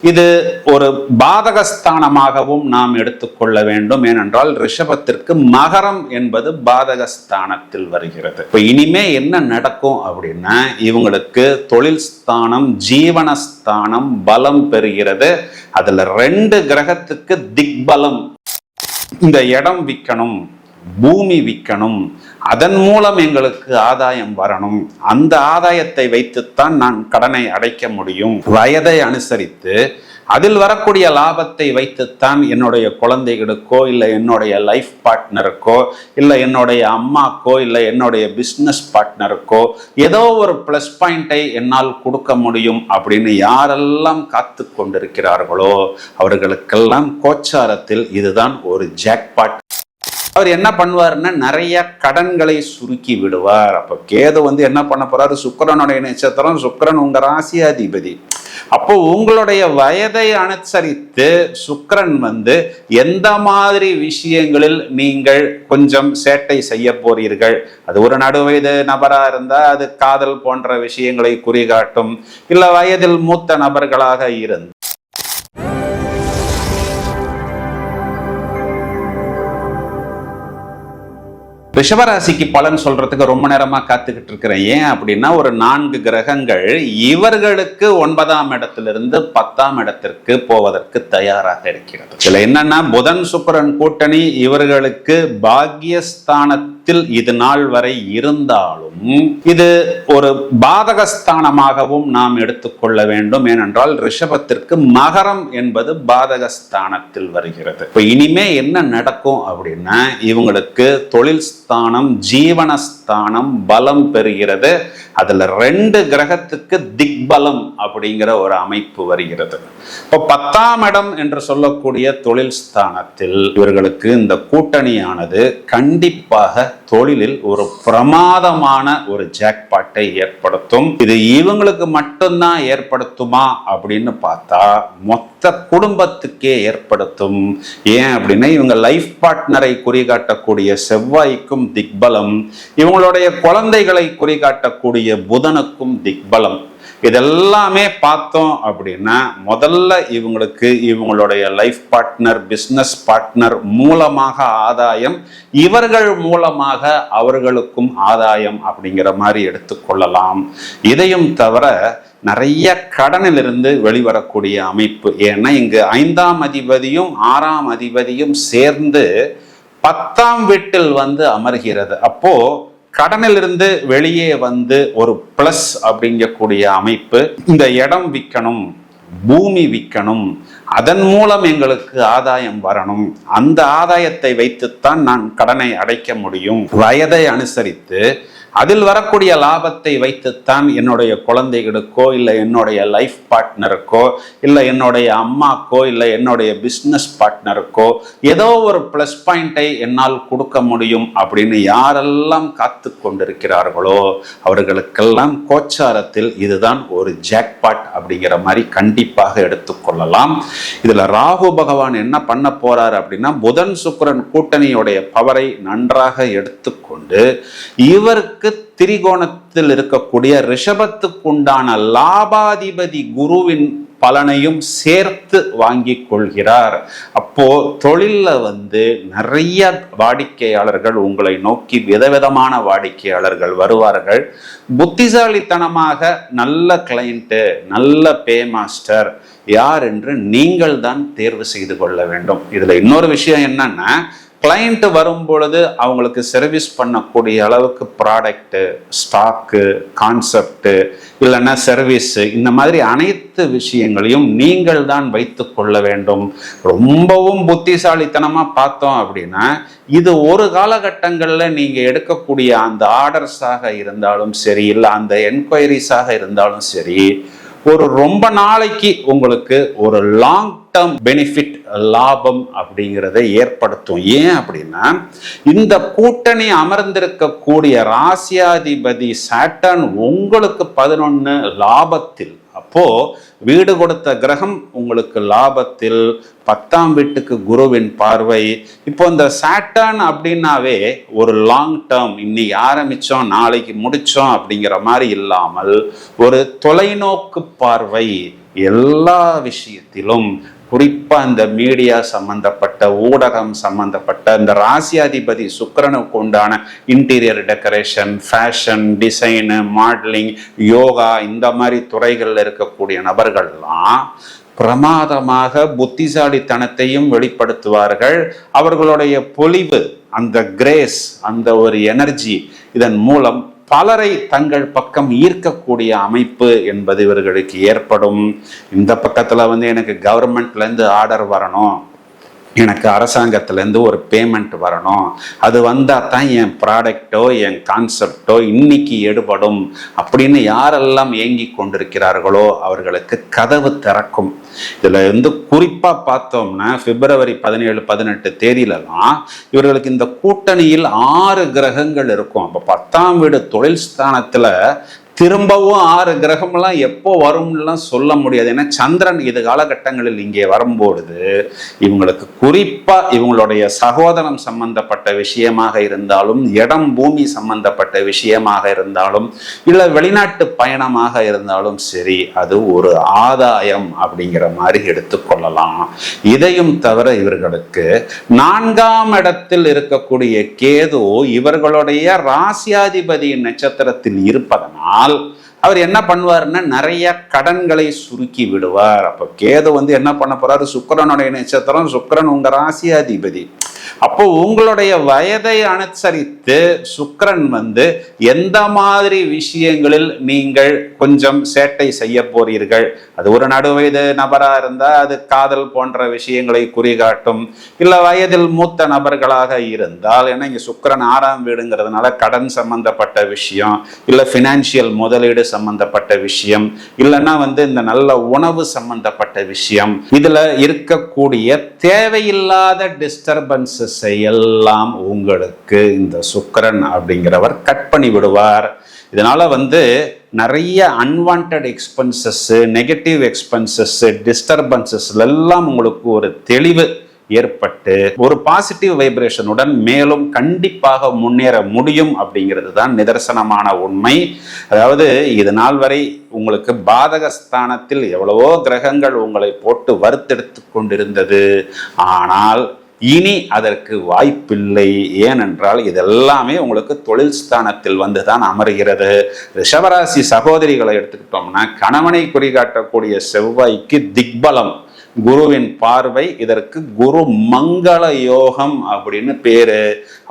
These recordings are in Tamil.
இது ஒரு பாதகஸ்தானமாகவும் நாம் எடுத்துக்கொள்ள வேண்டும். ஏனென்றால் ரிஷபத்திற்கு மகரம் என்பது பாதகஸ்தானத்தில் வருகிறது. இப்ப இனிமே என்ன நடக்கும் அப்படின்னா, இவங்களுக்கு தொழில் ஸ்தானம், ஜீவனஸ்தானம் பலம் பெறுகிறது. அதுல 2 கிரகத்துக்கு திக்பலம். இந்த இடம் விற்கணும், பூமி விற்கணும், அதன் மூலம் எங்களுக்கு ஆதாயம் வரணும், அந்த ஆதாயத்தை வைத்துத்தான் நான் கடனை அடைக்க முடியும், வயதை அனுசரித்து அதில் வரக்கூடிய லாபத்தை வைத்துத்தான் என்னுடைய குழந்தைகளுக்கோ இல்லை என்னுடைய லைஃப் பார்ட்னருக்கோ இல்லை என்னுடைய அம்மாக்கோ இல்லை என்னுடைய பிஸ்னஸ் பார்ட்னருக்கோ ஏதோ ஒரு ப்ளஸ் பாயிண்டை என்னால் கொடுக்க முடியும் அப்படின்னு யாரெல்லாம் காத்து கொண்டிருக்கிறார்களோ அவர்களுக்கெல்லாம் கோச்சாரத்தில் இதுதான் ஒரு ஜாக்பாட். அவர் என்ன பண்ணுவாருன்னா, நிறைய கடன்களை சுருக்கி விடுவார். அப்ப கேது என்ன பண்ண போறாரு, சுக்கிரனுடைய நட்சத்திரம், சுக்கிரன் உங்க ராசியாதிபதி. அப்போ உங்களுடைய வயதை அனுசரித்து சுக்கிரன் எந்த மாதிரி விஷயங்களில் நீங்கள் கொஞ்சம் சேட்டை செய்ய போறீர்கள். அது ஒரு நடுவயது நபரா இருந்தா அது காதல் போன்ற விஷயங்களை குறிகாட்டும். இல்ல வயதில் மூத்த நபர்களாக இருந்து ரிஷபராசிக்கு பலன் சொல்றதுக்கு ரொம்ப நேரமா காத்துக்கிட்டு இருக்கிறேன். ஏன் அப்படின்னா, ஒரு 4 கிரகங்கள் இவர்களுக்கு 9ஆம் இடத்திலிருந்து 10ஆம் இடத்திற்கு போவதற்கு தயாராக இருக்கிறது. இதுல என்னன்னா, புதன் சுக்கிரன் கூட்டணி இவர்களுக்கு பாக்யஸ்தானத்தில் இது நாள் வரை இருந்தாலும் இது ஒரு பாதகஸ்தானமாகவும் நாம் எடுத்துக்கொள்ள வேண்டும். ஏனென்றால் ரிஷபத்திற்கு மகரம் என்பது பாதகஸ்தானத்தில் வருகிறது. இப்ப இனிமே என்ன நடக்கும் அப்படின்னா, இவங்களுக்கு தொழில் ஸ்தானம், ஜீவனஸ்தானம் பலம் பெறுகிறது. அதுல 2 கிரகத்துக்கு திக்பலம் அப்படிங்கிற ஒரு அமைப்பு வருகிறது. இப்போ 10ஆம் இடம் என்று சொல்லக்கூடிய தொழில் ஸ்தானத்தில் இவர்களுக்கு இந்த கூட்டணியானது கண்டிப்பாக தொழிலில் ஒரு பிரமாதமான ஒரு ஜாக்பாட்டை ஏற்படுத்தும். இது இவங்களுக்கு மட்டும்தான் ஏற்படுத்துமா அப்படின்னு பார்த்தா மொத்த குடும்பத்துக்கே ஏற்படுத்தும். ஏன் அப்படின்னா, இவங்க லைஃப் பார்ட்னரை குறிகாட்டக்கூடிய செவ்வாய்க்கும் திக்பலம், இவங்களுடைய குழந்தைகளை குறிகாட்டக்கூடிய புதனுக்கும் திக்பலம். இதெல்லாமே பார்த்தோம் அப்படின்னா, முதல்ல இவங்களுக்கு இவங்களுடைய லைஃப் பார்ட்னர், பிஸ்னஸ் பார்ட்னர் மூலமாக ஆதாயம், இவர்கள் மூலமாக அவர்களுக்கும் ஆதாயம் அப்படிங்கிற மாதிரி எடுத்துக்கொள்ளலாம். இதையும் தவிர நிறைய கடனிலிருந்து வெளிவரக்கூடிய அமைப்பு. ஏன்னா இங்கு 5ஆம் அதிபதியும் 6ஆம் அதிபதியும் சேர்ந்து 10ஆம் வீட்டில் அமர்கிறது. அப்போ கடனிலிருந்து வெளியே ஒரு பிளஸ் அப்படிங்கக்கூடிய அமைப்பு. இந்த இடம் விற்கணும், பூமி விற்கணும், அதன் மூலம் எங்களுக்கு ஆதாயம் வரணும், அந்த ஆதாயத்தை வைத்துத்தான் நான் கடனை அடைக்க முடியும், வயதை அனுசரித்து அதில் வரக்கூடிய லாபத்தை வைத்துத்தான் என்னுடைய குழந்தைகளுக்கோ இல்லை என்னுடைய லைஃப் பார்ட்னருக்கோ இல்லை என்னுடைய அம்மாக்கோ இல்லை என்னுடைய பிஸ்னஸ் பார்ட்னருக்கோ ஏதோ ஒரு ப்ளஸ் பாயிண்டை என்னால் கொடுக்க முடியும் அப்படின்னு யாரெல்லாம் காத்து கொண்டிருக்கிறார்களோ அவர்களுக்கெல்லாம் கோச்சாரத்தில் இதுதான் ஒரு ஜாக்பாட் அப்படிங்கிற மாதிரி கண்டிப்பாக எடுத்துக்கொள்ளலாம். இதுல ராகு பகவான் என்ன பண்ண போறாரு அப்படின்னா, புதன் சுக்கிரன் கூட்டணியுடைய பவரை நன்றாக எடுத்துக்கொண்டு இவருக்கு திரிகோணத்தில் இருக்கக்கூடிய ரிஷபத்துக்குண்டான லாபாதிபதி குருவின் பலனையும் சேர்த்து வாங்கி கொள்கிறார். அப்போ தொழில்ல நிறைய வாடிக்கையாளர்கள் உங்களை நோக்கி விதவிதமான வாடிக்கையாளர்கள் வருவார்கள். புத்திசாலித்தனமாக நல்ல கிளையண்ட், நல்ல பே மாஸ்டர் யார் என்று நீங்கள் தான் தேர்வு செய்து கொள்ள வேண்டும். இதுல இன்னொரு விஷயம் என்னன்னா, கிளையண்ட் வரும் பொழுது அவங்களுக்கு சர்வீஸ் பண்ணக்கூடிய அளவுக்கு ப்ராடக்ட்டு, ஸ்டாக்கு, கான்செப்ட் இல்லைன்னா சர்வீஸ், இந்த மாதிரி அனைத்து விஷயங்களையும் நீங்கள் தான் வைத்து கொள்ள வேண்டும். ரொம்பவும் புத்திசாலித்தனமா பார்த்தோம் அப்படின்னா, இது ஒரு காலகட்டங்களில் நீங்க எடுக்கக்கூடிய அந்த ஆர்டர்ஸாக இருந்தாலும் சரி, இல்லை அந்த என்கொயரிஸாக இருந்தாலும் சரி, ஒரு ரொம்ப நாளைக்கு உங்களுக்கு ஒரு லாங் டேர்ம் பெனிஃபிட், லாபம் அப்படிங்கிறத ஏற்படுத்தும். ஏன் அப்படின்னா, இந்த கூட்டணி அமர்ந்திருக்கக்கூடிய ராசியாதிபதி சாட்டர்ன் உங்களுக்கு 11 லாபத்தில், அப்போ வீடு கொடுத்த கிரகம் உங்களுக்கு லாபத்தில், 10ஆம் வீட்டுக்கு குருவின் பார்வை. இப்போ இந்த சாட்டர்ன் அப்படின்னாவே ஒரு லாங் டேர்ம், இன்னைக்கு ஆரம்பிச்சோம் நாளைக்கு முடிச்சோம் அப்படிங்கிற மாதிரி இல்லாமல் ஒரு தொலைநோக்கு பார்வை எல்லா விஷயத்திலும். குறிப்பா இந்த மீடியா சம்பந்தப்பட்ட, ஊடகம் சம்பந்தப்பட்ட, இந்த ராசியாதிபதி சுக்கிரனுக்கு உண்டான interior decoration, fashion design, modelling, yoga, இந்த மாதிரி துறைகள்ல இருக்கக்கூடிய நபர்கள்லாம் பிரமாதமாக புத்திசாலித்தனத்தையும் வெளிப்படுத்துவார்கள். அவர்களுடைய பொலிவு, அந்த கிரேஸ், அந்த ஒரு எனர்ஜி, இதன் மூலம் பலரை தங்கள் பக்கம் ஈர்க்கக்கூடிய அமைப்பு என்பது இவர்களுக்கு ஏற்படும். இந்த பக்கத்துல எனக்கு கவர்மெண்ட்ல இருந்து ஆர்டர் வரணும், எனக்கு அரசாங்கத்திலேருந்து ஒரு பேமெண்ட் வரணும், அது வந்தால் தான் என் ப்ராடக்டோ என் கான்செப்டோ இன்னைக்கு எடுபடும் அப்படின்னு யாரெல்லாம் ஏங்கி கொண்டிருக்கிறார்களோ அவர்களுக்கு கதவு திறக்கும். இதில் குறிப்பாக பார்த்தோம்னா February 17, 18 தேதியிலலாம் இவர்களுக்கு இந்த கூட்டணியில் 6 கிரகங்கள் இருக்கும். அப்போ 10ஆம் வீடு தொழில் ஸ்தானத்தில் திரும்பவும் 6 கிரகம்லாம் எப்போ வரும்லாம் சொல்ல முடியாது. ஏன்னா சந்திரன் இது காலகட்டங்களில் இங்கே வரும்பொழுது இவங்களுக்கு குறிப்பா இவங்களுடைய சகோதரம் சம்பந்தப்பட்ட விஷயமாக இருந்தாலும், இடம் பூமி சம்பந்தப்பட்ட விஷயமாக இருந்தாலும், இல்ல வெளிநாட்டு பயணமாக இருந்தாலும் சரி, அது ஒரு ஆதாயம் அப்படிங்கிற மாதிரி எடுத்துக்கொள்ளலாம். இதையும் தவிர இவர்களுக்கு 4ஆம் இடத்தில் இருக்கக்கூடிய கேது இவர்களுடைய ராசியாதிபதி நட்சத்திரத்தில் இருப்பதனால் அவர் என்ன பண்ணுவாருன்னா நிறைய கடன்களை சுருக்கி விடுவார். அப்ப கேது என்ன பண்ண போறாரு, சுக்கிரனுடைய நட்சத்திரம், சுக்கிரன் உங்க ராசியாதிபதி. அப்போ உங்களுடைய வயதை அனுசரித்து சுக்கிரன் எந்த மாதிரி விஷயங்களில் நீங்கள் கொஞ்சம் சேட்டை செய்ய போறீர்கள். அது ஒரு நடுவயது நபரா இருந்தா அது காதல் போன்ற விஷயங்களை குறிகாட்டும். இல்ல வயதில் மூத்த நபர்களாக இருந்தால், ஏன்னா இங்க சுக்கிரன் 6ஆம் வீடுங்கிறதுனால கடன் சம்பந்தப்பட்ட விஷயம், இல்ல பினான்சியல் முதலீடு சம்பந்தப்பட்ட விஷயம், இல்லைன்னா இந்த நல்ல உணவு சம்பந்தப்பட்ட விஷயம், இதுல இருக்கக்கூடிய தேவையில்லாத டிஸ்டர்பன்ஸ் எல்லாம் உங்களுக்கு இந்த சுக்கிரன் அப்படிங்கிறவர் கட் பண்ணி விடுவார். இதனால நிறைய unwanted expenses, negative expenses, disturbances எல்லாம் உங்களுக்கு ஒரு தெளிவு ஏற்பட்டு ஒரு பாசிட்டிவ் வைப்ரேஷனுடன் மேலும் கண்டிப்பாக முன்னேற முடியும் அப்படிங்கிறது தான் நிதர்சனமான உண்மை. அதாவது இது நாள் வரை உங்களுக்கு பாதகஸ்தானத்தில் எவ்வளவோ கிரகங்கள் உங்களை போட்டு வறுத்தெடுத்து கொண்டிருந்தது. ஆனால் இனி அதற்கு வாய்ப்பில்லை. ஏனென்றால் இதெல்லாமே உங்களுக்கு தொழில் ஸ்தானத்தில் தான் அமர்கிறது. ரிஷபராசி சகோதரிகளை எடுத்துக்கிட்டோம்னா, கணவனை குறிகாட்டக்கூடிய செவ்வாய்க்கு திக்பலம், குருவின் பார்வை, இதற்கு குரு மங்கள யோகம் அப்படின்னு பேரு.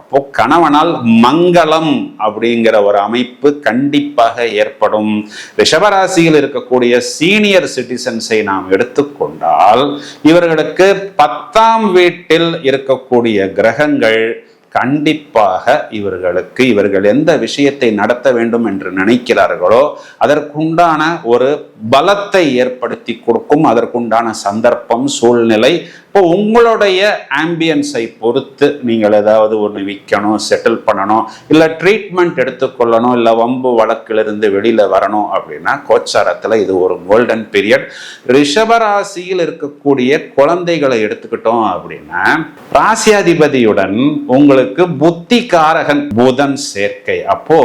அப்போ கணவனால் மங்களம் அப்படிங்கிற ஒரு அமைப்பு கண்டிப்பாக ஏற்படும். ரிஷபராசியில் இருக்கக்கூடிய சீனியர் சிட்டிசன்ஸை நாம் எடுத்துக்கொண்டால், இவர்களுக்கு 10ஆம் வீட்டில் இருக்கக்கூடிய கிரகங்கள் கண்டிப்பாக இவர்கள் எந்த விஷயத்தை நடத்த வேண்டும் என்று நினைக்கிறார்களோ அதற்குண்டான ஒரு பலத்தை ஏற்படுத்தி கொடுக்கும். அதற்குண்டான சந்தர்ப்பம், சூழ்நிலை இப்போ உங்களுடைய ஆம்பியன்ஸை பொறுத்து நீங்கள் ஏதாவது ஒன்று விற்கணும், செட்டில் பண்ணணும், இல்லை ட்ரீட்மெண்ட் எடுத்துக்கொள்ளணும், இல்லை வம்பு வழக்கிலிருந்து வெளியில வரணும் அப்படின்னா கோச்சாரத்தில் இது ஒரு கோல்டன் பீரியட். ரிஷபராசியில் இருக்கக்கூடிய குழந்தைகளை எடுத்துக்கிட்டோம் அப்படின்னா, ராசியாதிபதியுடன் உங்களுக்கு புத்தி காரகன் புதன் சேர்க்கை. அப்போ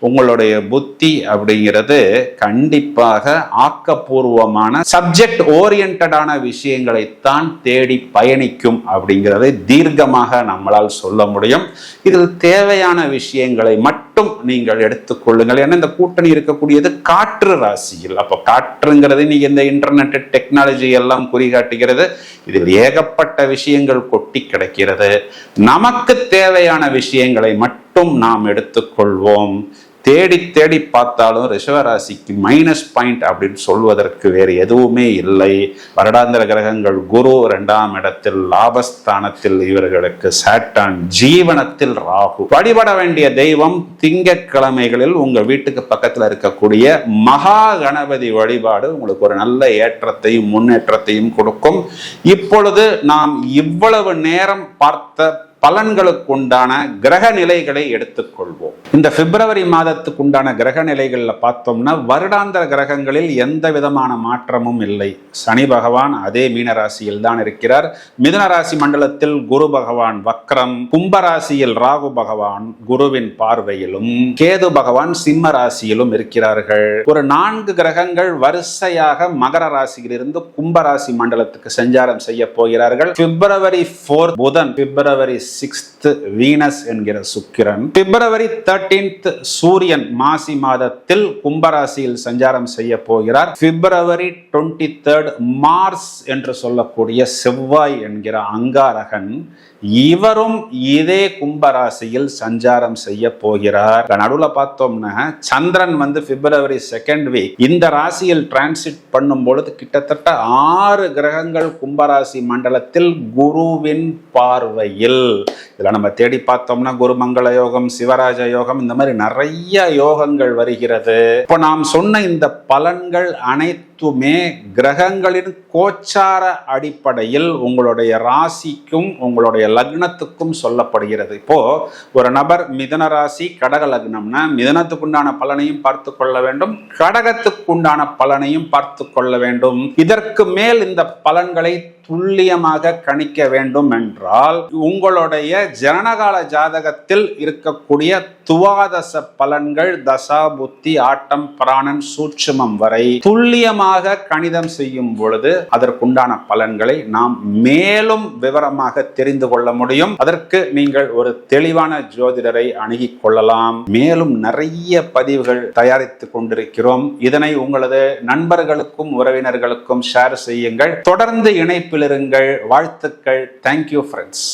உங்களுடைய புத்தி அப்படிங்கிறது கண்டிப்பாக ஆக்கப்பூர்வமான சப்ஜெக்ட் ஓரியன்டான விஷயங்களைத்தான் தேடி பயணிக்கும் அப்படிங்கிறதை தீர்க்கமாக நம்மளால் சொல்ல முடியும். இதில் தேவையான விஷயங்களை மட்டும் நீங்கள் எடுத்துக்கொள்ளுங்கள். ஏன்னா இந்த கூட்டணி இருக்கக்கூடியது காற்று ராசியில். அப்போ காற்றுங்கிறது நீங்க இந்த இன்டர்நெட் டெக்னாலஜி எல்லாம் குறிகாட்டுகிறது. இதில் ஏகப்பட்ட விஷயங்கள் கொட்டி கிடக்கிறது. நமக்கு தேவையான விஷயங்களை மட்டும் நாம் எடுத்துக்கொள்வோம். தேடி தேடி பார்த்தாலும் ரிஷபராசிக்கு மைனஸ் பாயிண்ட் அப்படின்னு சொல்வதற்கு வேறு எதுவுமே இல்லை. வருடாந்திர கிரகங்கள் குரு 2ஆம் இடத்தில், லாபஸ்தானத்தில் இவர்களுக்கு சாட்டான், ஜீவனத்தில் ராகு. வழிபட வேண்டிய தெய்வம் திங்கட்கிழமைகளில் உங்க வீட்டுக்கு பக்கத்தில் இருக்கக்கூடிய மகா கணபதி வழிபாடு உங்களுக்கு ஒரு நல்ல ஏற்றத்தையும் முன்னேற்றத்தையும் கொடுக்கும். இப்பொழுது நாம் இவ்வளவு நேரம் பார்த்த பலன்களுக்கு உண்டான கிரக நிலைகளை எடுத்துக்கொள்வோம். இந்த பிப்ரவரி மாதத்துக்கு உண்டான கிரக நிலைகள்ல பார்த்தோம்னா வருடாந்திர கிரகங்களில் எந்த விதமான மாற்றமும் இல்லை. சனி பகவான் அதே மீன ராசியில் தான் இருக்கிறார். மிதுன ராசி மண்டலத்தில் குரு பகவான் வக்ரம், கும்பராசியில் ராகு பகவான் குருவின் பார்வையிலும், கேது பகவான் சிம்ம ராசியிலும் இருக்கிறார்கள். ஒரு 4 கிரகங்கள் வரிசையாக மகர ராசியிலிருந்து கும்பராசி மண்டலத்துக்கு சஞ்சாரம் செய்ய போகிறார்கள். பிப்ரவரி 4 புதன், பிப்ரவரி 6 வீனஸ் என்கிற சுக்கிரன், பிப்ரவரி 13 சூரியன் மாசி மாதத்தில் கும்பராசியில் சஞ்சாரம் செய்ய போகிறார். பிப்ரவரி 23 மார்ஸ் என்று சொல்லக்கூடிய செவ்வாய் என்கிற அங்காரகன் இவரும் இதே கும்பராசியில் சஞ்சாரம் செய்ய போகிறார். நடுவுல பார்த்தோம்னா சந்திரன் பிப்ரவரி 2nd வீக் இந்த ராசியில் டிரான்சிட் பண்ணும் பொழுது கிட்டத்தட்ட 6 கிரகங்கள் கும்பராசி மண்டலத்தில் குருவின் பார்வையில். இதுல நம்ம தேடி பார்த்தோம்னா குருமங்கள யோகம், சிவராஜ யோகம், இந்த மாதிரி நிறைய யோகங்கள் வருகிறது. இப்போ நாம் சொன்ன இந்த பலன்கள் அனைத்துமே கிரகங்களின் கோச்சார அடிப்படையில் உங்களுடைய ராசிக்கும் உங்களுடைய லக்னத்துக்கும் சொல்லப்படுகிறது. இப்போ ஒரு நபர் மிதுன ராசி கடக லக்னம்னா மிதுனத்துக்கு உண்டான பலனையும் பார்த்து கொள்ள வேண்டும், கடகத்துக்கு உண்டான பலனையும் பார்த்து கொள்ள வேண்டும். இதற்கு மேல் இந்த பலன்களை துல்லியமாக கணிக்க வேண்டும் என்றால் உங்களுடைய ஜனனகால ஜாதகத்தில் இருக்கக்கூடிய துவாதச பலன்கள், தசா புத்தி, ஆட்டம், பிராணன், சூட்சுமம் வரை துல்லியமாக கணிதம் செய்யும் பொழுது அதற்குண்டான பலன்களை நாம் மேலும் விவரமாக தெரிந்து கொள்ள முடியும். அதற்கு நீங்கள் ஒரு தெளிவான ஜோதிடரை அணுகிக் கொள்ளலாம். மேலும் நிறைய பதிவுகள் தயாரித்துக் கொண்டிருக்கிறோம். இதனை உங்களது நண்பர்களுக்கும் உறவினர்களுக்கும் ஷேர் செய்யுங்கள். தொடர்ந்து இணைப்பில் இருங்கள். வாழ்த்துக்கள். Thank you friends.